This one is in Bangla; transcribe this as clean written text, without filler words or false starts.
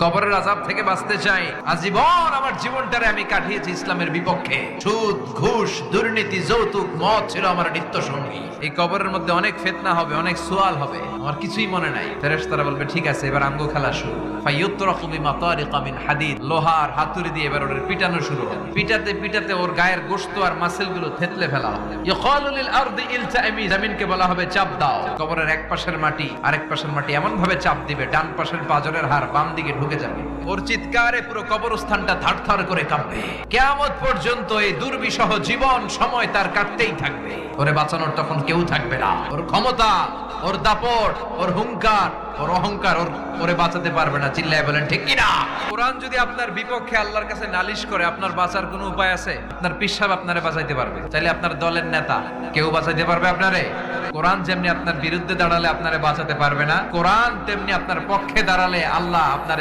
কবরের আযাব থেকে বাঁচতে চাই। আজীবন আমার জীবনটারে আমি কাটিয়েছি ইসলামের বিপক্ষে। সুদ, ঘুষ, দুর্নীতি, যৌতুক, মদ ছিল আমার নিত্য সঙ্গী। এই কবরের মধ্যে অনেক ফিতনা হবে, অনেক সুয়াল হবে, আমার কিছুই মনে নাই। ফেরেশতারা বলবে ঠিক আছে, এবার আঙ্গো খেলা শুরু। ফায়ুতরাকু বিমাতারিকা মিন হাদিদ, লোহার হাতুড়ি দিয়ে এবার ওর পিটানো শুরু হবে। পিটাতে পিটাতে ওর গায়ের গোশত আর মাসেলগুলো থেতলে ফেলা হবে। ইকালু লিল আরদি ইলতাইমি, জমিনকে বলা হবে চাপ দাও। কবরের এক পাশের মাটি আরেক পাশের মাটি এমন ভাবে চাপ দিবে, ডান পাশের পাঁজরের হাড় বাম দিকে ঢুকে যাবে। ওর চিৎকারে পুরো কবরস্থানটা থারথার করে কাঁপবে। কিয়ামত পর্যন্ত এই দুর্বিষহ জীবন সময় তার কাটতেই থাকবে। ওরে বাঁচানোর তখন কেউ থাকবে না। ওর ক্ষমতা, ওর দাপট, ওর হুঙ্কার, ওর অহংকার ওরে বাঁচাতে পারবে না। চিল্লায় বলেন ঠিক কিনা? কোরআন যদি আপনার বিপক্ষে আল্লাহর কাছে নালিশ করে, আপনার বাঁচার কোনো উপায় আছে? আপনার পিসাব আপনারে বাঁচাইতে পারবে, চাইলে আপনার দলের নেতা কেউ বাঁচাইতে পারবে আপনারে? কোরআন যেমনি আপনার বিরুদ্ধে দাঁড়ালে আপনারে বাঁচাতে পারবে না, কোরআন তেমনি আপনার পক্ষে দাঁড়ালে আল্লাহ আপনার